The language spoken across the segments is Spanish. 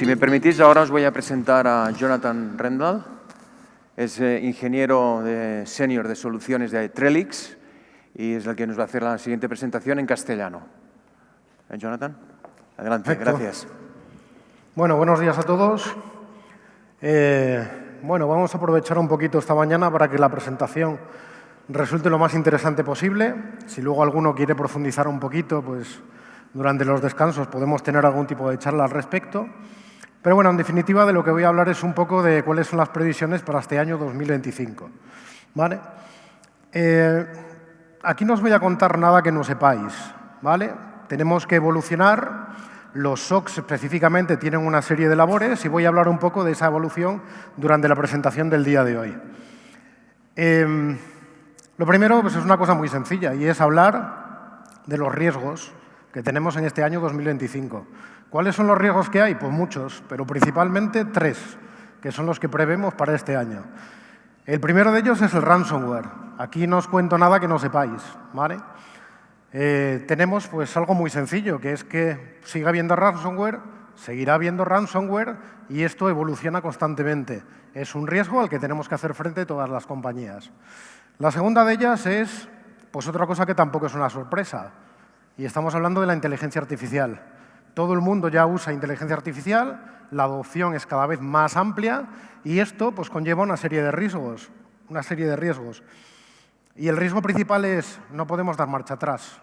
Si me permitís, ahora os voy a presentar a Jonathan Rendell. Es ingeniero senior de soluciones de Trellix y es el que nos va a hacer la siguiente presentación en castellano. Jonathan, adelante. Perfecto. Gracias. Bueno, buenos días a todos. Bueno, vamos a aprovechar un poquito esta mañana para que la presentación resulte lo más interesante posible. Si luego alguno quiere profundizar un poquito, pues durante los descansos podemos tener algún tipo de charla al respecto. Pero bueno, en definitiva, de lo que voy a hablar es un poco de cuáles son las previsiones para este año 2025. ¿Vale? Aquí no os voy a contar nada que no sepáis. ¿Vale? Tenemos que evolucionar. Los SOCs específicamente tienen una serie de labores y voy a hablar un poco de esa evolución durante la presentación del día de hoy. Lo primero pues es una cosa muy sencilla y es hablar de los riesgos que tenemos en este año 2025. ¿Cuáles son los riesgos que hay? Pues muchos, pero principalmente 3, que son los que prevemos para este año. El primero de ellos es el ransomware. Aquí no os cuento nada que no sepáis, ¿vale? Tenemos pues algo muy sencillo, que es que siga habiendo ransomware, seguirá habiendo ransomware y esto evoluciona constantemente. Es un riesgo al que tenemos que hacer frente todas las compañías. La segunda de ellas es pues otra cosa que tampoco es una sorpresa y estamos hablando de la inteligencia artificial. Todo el mundo ya usa inteligencia artificial, la adopción es cada vez más amplia y esto pues conlleva una serie de riesgos. Y el riesgo principal es no podemos dar marcha atrás.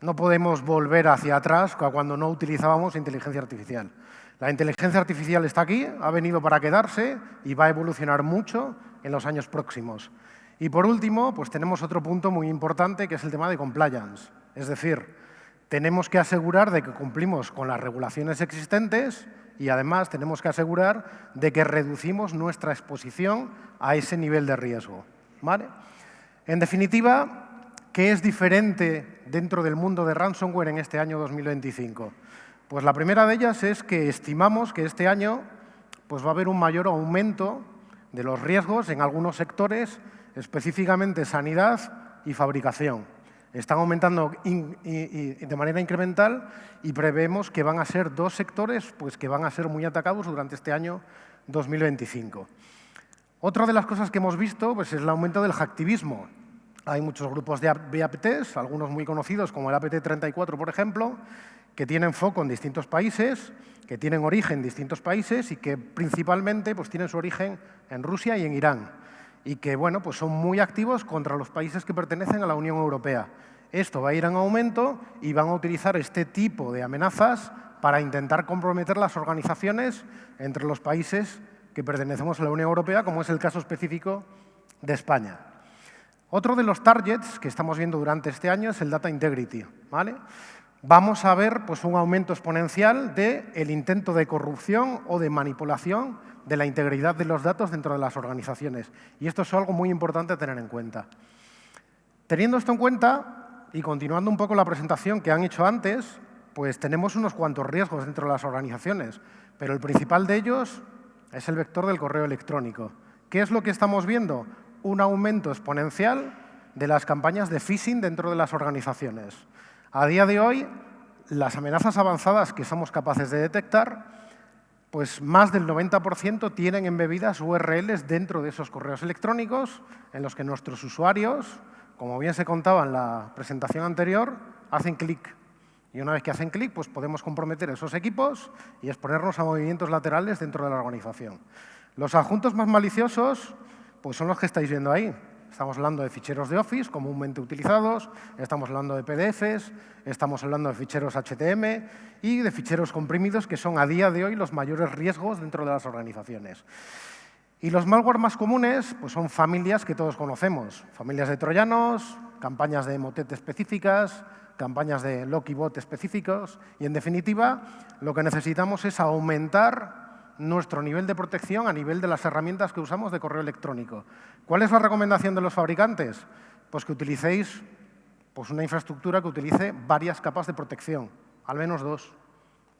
No podemos volver hacia atrás cuando no utilizábamos inteligencia artificial. La inteligencia artificial está aquí, ha venido para quedarse y va a evolucionar mucho en los años próximos. Y por último, pues tenemos otro punto muy importante que es el tema de compliance. Es decir, tenemos que asegurar de que cumplimos con las regulaciones existentes y además tenemos que asegurar de que reducimos nuestra exposición a ese nivel de riesgo. ¿Vale? En definitiva, ¿qué es diferente dentro del mundo de ransomware en este año 2025? Pues la primera de ellas es que estimamos que este año pues va a haber un mayor aumento de los riesgos en algunos sectores, específicamente sanidad y fabricación. Están aumentando de manera incremental y prevemos que van a ser 2 sectores pues, que van a ser muy atacados durante este año 2025. Otra de las cosas que hemos visto pues, es el aumento del hacktivismo. Hay muchos grupos de APTs, algunos muy conocidos como el APT34, por ejemplo, que tienen foco en distintos países, que tienen origen en distintos países y que principalmente pues, tienen su origen en Rusia y en Irán y que bueno, pues, son muy activos contra los países que pertenecen a la Unión Europea. Esto va a ir en aumento y van a utilizar este tipo de amenazas para intentar comprometer las organizaciones entre los países que pertenecemos a la Unión Europea, como es el caso específico de España. Otro de los targets que estamos viendo durante este año es el data integrity. ¿Vale? Vamos a ver pues, un aumento exponencial del intento de corrupción o de manipulación de la integridad de los datos dentro de las organizaciones. Y esto es algo muy importante a tener en cuenta. Teniendo esto en cuenta y continuando un poco la presentación que han hecho antes, pues tenemos unos cuantos riesgos dentro de las organizaciones, pero el principal de ellos es el vector del correo electrónico. ¿Qué es lo que estamos viendo? Un aumento exponencial de las campañas de phishing dentro de las organizaciones. A día de hoy, las amenazas avanzadas que somos capaces de detectar, pues más del 90% tienen embebidas URLs dentro de esos correos electrónicos en los que nuestros usuarios, como bien se contaba en la presentación anterior, hacen clic. Y una vez que hacen clic, pues podemos comprometer esos equipos y exponernos a movimientos laterales dentro de la organización. Los adjuntos más maliciosos pues son los que estáis viendo ahí. Estamos hablando de ficheros de Office comúnmente utilizados, estamos hablando de PDFs, estamos hablando de ficheros HTML y de ficheros comprimidos que son a día de hoy los mayores riesgos dentro de las organizaciones. Y los malware más comunes pues son familias que todos conocemos, familias de troyanos, campañas de Emotet específicas, campañas de Locky Bot específicos y, en definitiva, lo que necesitamos es aumentar nuestro nivel de protección a nivel de las herramientas que usamos de correo electrónico. ¿Cuál es la recomendación de los fabricantes? Pues que utilicéis pues una infraestructura que utilice varias capas de protección, al menos 2.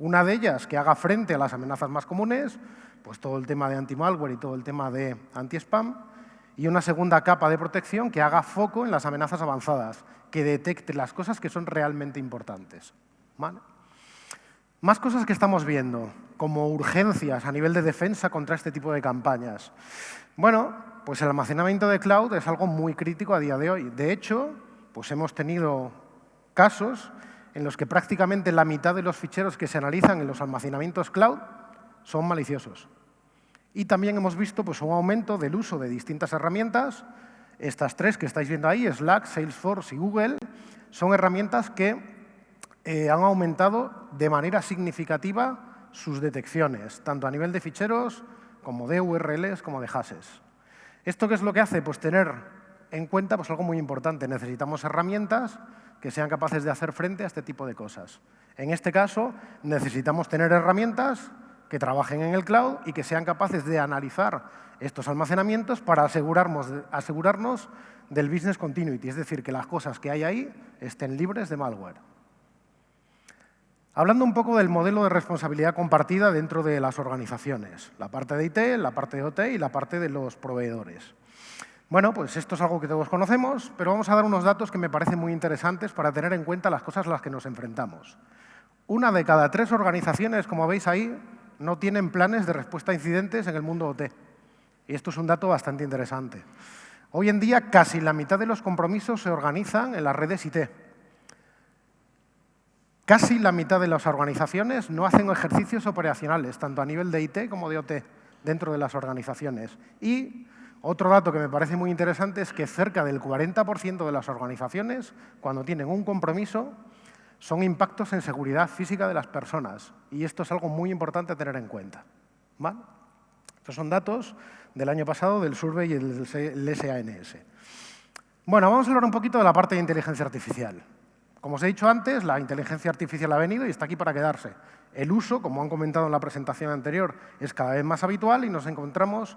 Una de ellas que haga frente a las amenazas más comunes, pues todo el tema de anti-malware y todo el tema de anti-spam, y una segunda capa de protección que haga foco en las amenazas avanzadas, que detecte las cosas que son realmente importantes. ¿Vale? Más cosas que estamos viendo, como urgencias a nivel de defensa contra este tipo de campañas. Bueno, pues el almacenamiento de cloud es algo muy crítico a día de hoy. De hecho, pues hemos tenido casos en los que prácticamente la mitad de los ficheros que se analizan en los almacenamientos cloud son maliciosos. Y también hemos visto pues, un aumento del uso de distintas herramientas. Estas tres que estáis viendo ahí, Slack, Salesforce y Google, son herramientas que han aumentado de manera significativa sus detecciones, tanto a nivel de ficheros como de URLs como de hashes. ¿Esto qué es lo que hace? Pues tener en cuenta pues, algo muy importante. Necesitamos herramientas que sean capaces de hacer frente a este tipo de cosas. En este caso, necesitamos tener herramientas que trabajen en el cloud y que sean capaces de analizar estos almacenamientos para asegurarnos del business continuity, es decir, que las cosas que hay ahí estén libres de malware. Hablando un poco del modelo de responsabilidad compartida dentro de las organizaciones, la parte de IT, la parte de OT y la parte de los proveedores. Bueno, pues esto es algo que todos conocemos, pero vamos a dar unos datos que me parecen muy interesantes para tener en cuenta las cosas a las que nos enfrentamos. 1 de cada 3 organizaciones, como veis ahí, no tienen planes de respuesta a incidentes en el mundo OT. Y esto es un dato bastante interesante. Hoy en día, casi la mitad de los compromisos se organizan en las redes IT. Casi la mitad de las organizaciones no hacen ejercicios operacionales, tanto a nivel de IT como de OT, dentro de las organizaciones. Y otro dato que me parece muy interesante es que cerca del 40% de las organizaciones, cuando tienen un compromiso, son impactos en seguridad física de las personas. Y esto es algo muy importante a tener en cuenta. ¿Vale? Estos son datos del año pasado del Survey y el SANS. Bueno, vamos a hablar un poquito de la parte de inteligencia artificial. Como os he dicho antes, la inteligencia artificial ha venido y está aquí para quedarse. El uso, como han comentado en la presentación anterior, es cada vez más habitual y nos encontramos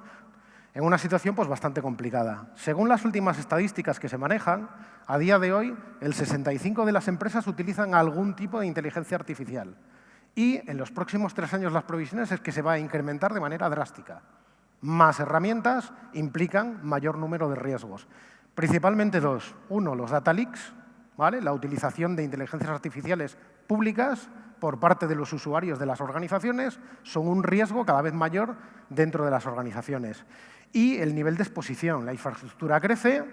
en una situación pues, bastante complicada. Según las últimas estadísticas que se manejan, a día de hoy el 65% de las empresas utilizan algún tipo de inteligencia artificial. Y en los próximos 3 años las previsiones es que se va a incrementar de manera drástica. Más herramientas implican mayor número de riesgos. Principalmente 2. 1, los data leaks, ¿vale? La utilización de inteligencias artificiales públicas por parte de los usuarios de las organizaciones son un riesgo cada vez mayor dentro de las organizaciones. Y el nivel de exposición. La infraestructura crece,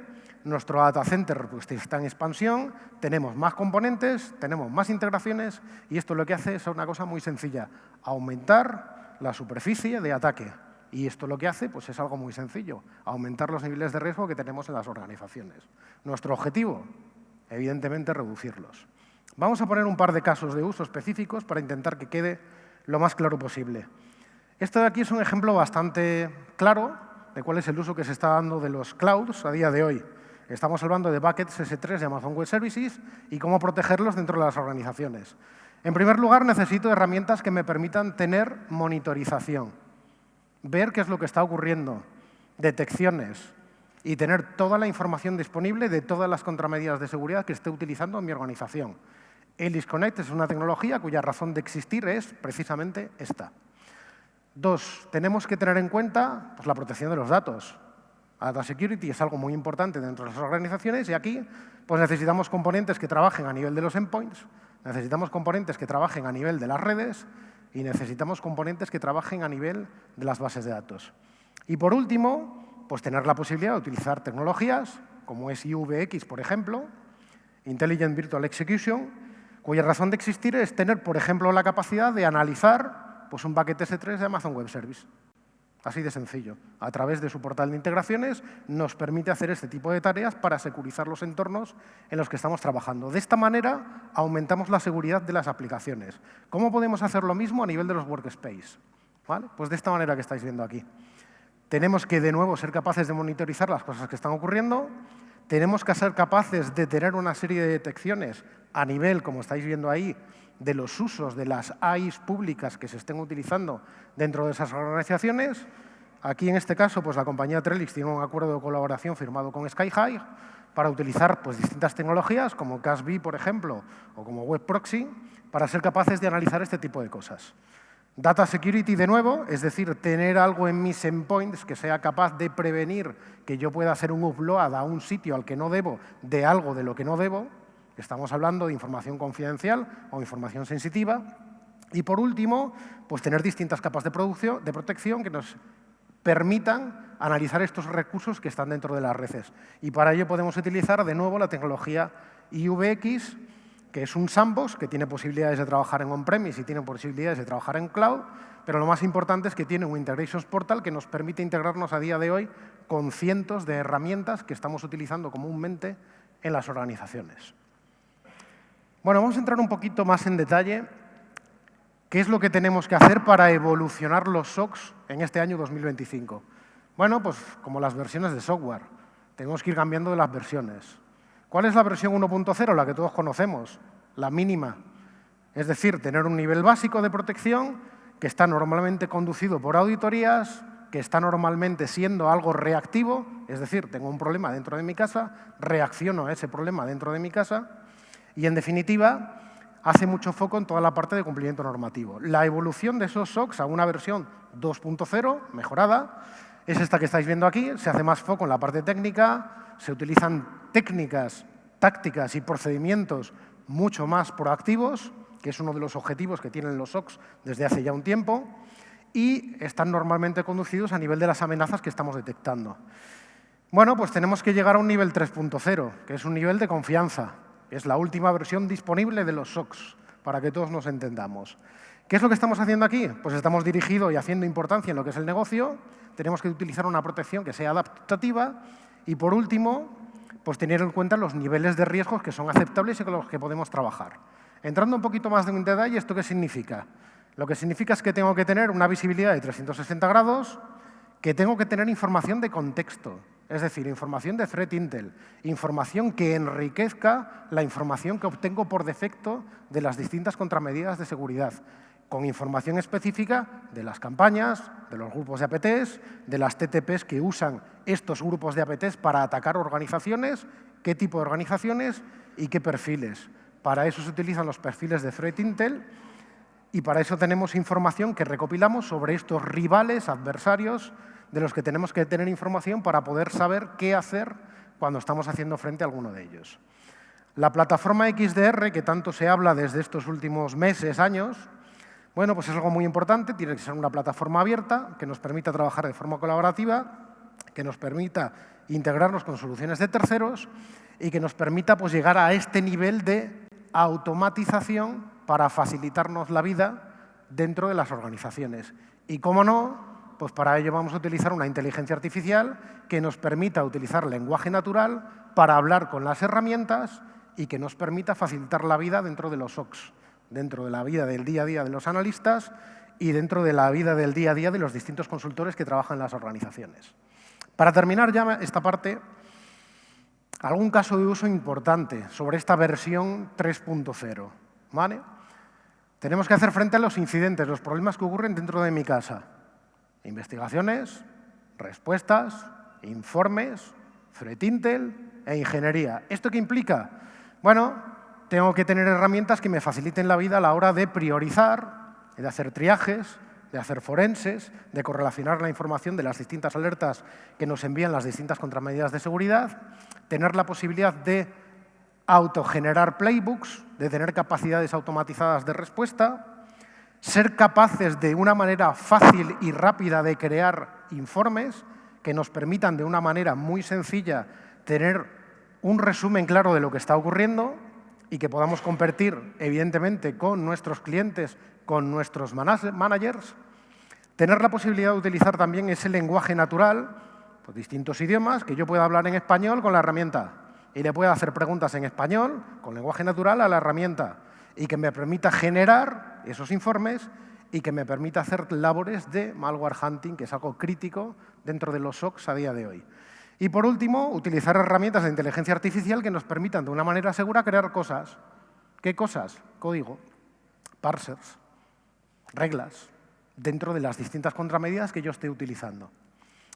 nuestro data center pues, está en expansión, tenemos más componentes, tenemos más integraciones y esto lo que hace es una cosa muy sencilla, aumentar la superficie de ataque. Y esto lo que hace pues, es algo muy sencillo, aumentar los niveles de riesgo que tenemos en las organizaciones. Nuestro objetivo, evidentemente, reducirlos. Vamos a poner un par de casos de uso específicos para intentar que quede lo más claro posible. Esto de aquí es un ejemplo bastante claro de cuál es el uso que se está dando de los clouds a día de hoy. Estamos hablando de buckets S3 de Amazon Web Services y cómo protegerlos dentro de las organizaciones. En primer lugar, necesito herramientas que me permitan tener monitorización, ver qué es lo que está ocurriendo, detecciones, y tener toda la información disponible de todas las contramedidas de seguridad que esté utilizando en mi organización. Elis Connect es una tecnología cuya razón de existir es precisamente esta. 2, tenemos que tener en cuenta pues, la protección de los datos. Data security es algo muy importante dentro de las organizaciones y aquí pues, necesitamos componentes que trabajen a nivel de los endpoints, necesitamos componentes que trabajen a nivel de las redes y necesitamos componentes que trabajen a nivel de las bases de datos. Y por último, pues tener la posibilidad de utilizar tecnologías como es IVX, por ejemplo, Intelligent Virtual Execution, cuya razón de existir es tener, por ejemplo, la capacidad de analizar pues, un bucket S3 de Amazon Web Service. Así de sencillo. A través de su portal de integraciones nos permite hacer este tipo de tareas para securizar los entornos en los que estamos trabajando. De esta manera aumentamos la seguridad de las aplicaciones. ¿Cómo podemos hacer lo mismo a nivel de los workspace? ¿Vale? Pues de esta manera que estáis viendo aquí. Tenemos que, de nuevo, ser capaces de monitorizar las cosas que están ocurriendo. Tenemos que ser capaces de tener una serie de detecciones a nivel, como estáis viendo ahí, de los usos de las AIs públicas que se estén utilizando dentro de esas organizaciones. Aquí, en este caso, pues, la compañía Trellix tiene un acuerdo de colaboración firmado con SkyHigh para utilizar pues, distintas tecnologías, como CASB, por ejemplo, o como Web Proxy, para ser capaces de analizar este tipo de cosas. Data security, de nuevo, es decir, tener algo en mis endpoints que sea capaz de prevenir que yo pueda hacer un upload a un sitio al que no debo de algo de lo que no debo. Estamos hablando de información confidencial o información sensitiva. Y por último, pues tener distintas capas de protección que nos permitan analizar estos recursos que están dentro de las redes. Y para ello podemos utilizar de nuevo la tecnología IVX, que es un sandbox que tiene posibilidades de trabajar en on-premise y tiene posibilidades de trabajar en cloud, pero lo más importante es que tiene un Integrations Portal que nos permite integrarnos a día de hoy con cientos de herramientas que estamos utilizando comúnmente en las organizaciones. Bueno, vamos a entrar un poquito más en detalle. ¿Qué es lo que tenemos que hacer para evolucionar los SOCs en este año 2025? Bueno, pues como las versiones de software. Tenemos que ir cambiando de las versiones. ¿Cuál es la versión 1.0? La que todos conocemos, la mínima. Es decir, tener un nivel básico de protección que está normalmente conducido por auditorías, que está normalmente siendo algo reactivo, es decir, tengo un problema dentro de mi casa, reacciono a ese problema dentro de mi casa y, en definitiva, hace mucho foco en toda la parte de cumplimiento normativo. La evolución de esos SOCs a una versión 2.0, mejorada, es esta que estáis viendo aquí. Se hace más foco en la parte técnica, se utilizan técnicas, tácticas y procedimientos mucho más proactivos, que es uno de los objetivos que tienen los SOCs desde hace ya un tiempo, y están normalmente conducidos a nivel de las amenazas que estamos detectando. Bueno, pues tenemos que llegar a un nivel 3.0, que es un nivel de confianza. Es la última versión disponible de los SOCs, para que todos nos entendamos. ¿Qué es lo que estamos haciendo aquí? Pues estamos dirigidos y haciendo importancia en lo que es el negocio. Tenemos que utilizar una protección que sea adaptativa y, por último, pues tener en cuenta los niveles de riesgos que son aceptables y con los que podemos trabajar. Entrando un poquito más en detalle, ¿esto qué significa? Lo que significa es que tengo que tener una visibilidad de 360 grados, que tengo que tener información de contexto, es decir, información de Threat Intel, información que enriquezca la información que obtengo por defecto de las distintas contramedidas de seguridad, con información específica de las campañas, de los grupos de APTs, de las TTPs que usan estos grupos de APTs para atacar organizaciones, qué tipo de organizaciones y qué perfiles. Para eso se utilizan los perfiles de Threat Intel y para eso tenemos información que recopilamos sobre estos rivales, adversarios, de los que tenemos que tener información para poder saber qué hacer cuando estamos haciendo frente a alguno de ellos. La plataforma XDR, que tanto se habla desde estos últimos meses, años, bueno, pues es algo muy importante. Tiene que ser una plataforma abierta que nos permita trabajar de forma colaborativa, que nos permita integrarnos con soluciones de terceros y que nos permita pues, llegar a este nivel de automatización para facilitarnos la vida dentro de las organizaciones. Y, cómo no, pues para ello vamos a utilizar una inteligencia artificial que nos permita utilizar lenguaje natural para hablar con las herramientas y que nos permita facilitar la vida dentro de los SOCs, dentro de la vida del día a día de los analistas y dentro de la vida del día a día de los distintos consultores que trabajan en las organizaciones. Para terminar ya esta parte, algún caso de uso importante sobre esta versión 3.0. ¿Vale? Tenemos que hacer frente a los incidentes, los problemas que ocurren dentro de mi casa. Investigaciones, respuestas, informes, Threat Intel e ingeniería. ¿Esto qué implica? Bueno, tengo que tener herramientas que me faciliten la vida a la hora de priorizar, de hacer triajes, de hacer forenses, de correlacionar la información de las distintas alertas que nos envían las distintas contramedidas de seguridad, tener la posibilidad de autogenerar playbooks, de tener capacidades automatizadas de respuesta, ser capaces de una manera fácil y rápida de crear informes que nos permitan de una manera muy sencilla tener un resumen claro de lo que está ocurriendo y que podamos compartir, evidentemente, con nuestros clientes, con nuestros managers, tener la posibilidad de utilizar también ese lenguaje natural, pues distintos idiomas, que yo pueda hablar en español con la herramienta y le pueda hacer preguntas en español, con lenguaje natural, a la herramienta y que me permita generar esos informes y que me permita hacer labores de malware hunting, que es algo crítico dentro de los SOCs a día de hoy. Y, por último, utilizar herramientas de inteligencia artificial que nos permitan de una manera segura crear cosas. ¿Qué cosas? Código, parsers, reglas, dentro de las distintas contramedidas que yo esté utilizando.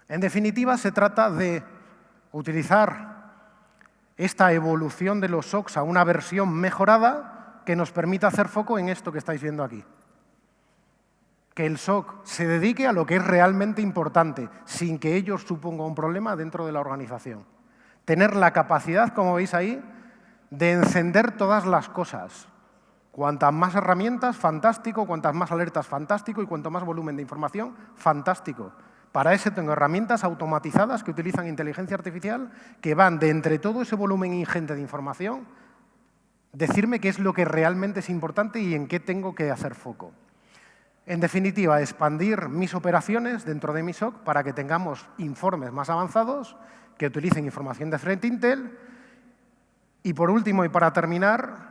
En definitiva, se trata de utilizar esta evolución de los SOCs a una versión mejorada que nos permita hacer foco en esto que estáis viendo aquí. Que el SOC se dedique a lo que es realmente importante, sin que ello suponga un problema dentro de la organización. Tener la capacidad, como veis ahí, de encender todas las cosas. Cuantas más herramientas, fantástico. Cuantas más alertas, fantástico. Y cuanto más volumen de información, fantástico. Para eso tengo herramientas automatizadas que utilizan inteligencia artificial que van de entre todo ese volumen ingente de información, decirme qué es lo que realmente es importante y en qué tengo que hacer foco. En definitiva, expandir mis operaciones dentro de mi SOC para que tengamos informes más avanzados que utilicen información de Threat Intel. Y por último, y para terminar,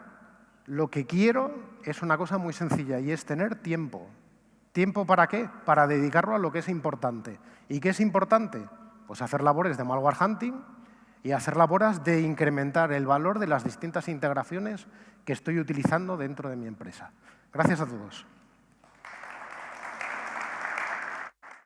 lo que quiero es una cosa muy sencilla y es tener tiempo. ¿Tiempo para qué? Para dedicarlo a lo que es importante. ¿Y qué es importante? Pues hacer labores de malware hunting y hacer labores de incrementar el valor de las distintas integraciones que estoy utilizando dentro de mi empresa. Gracias a todos.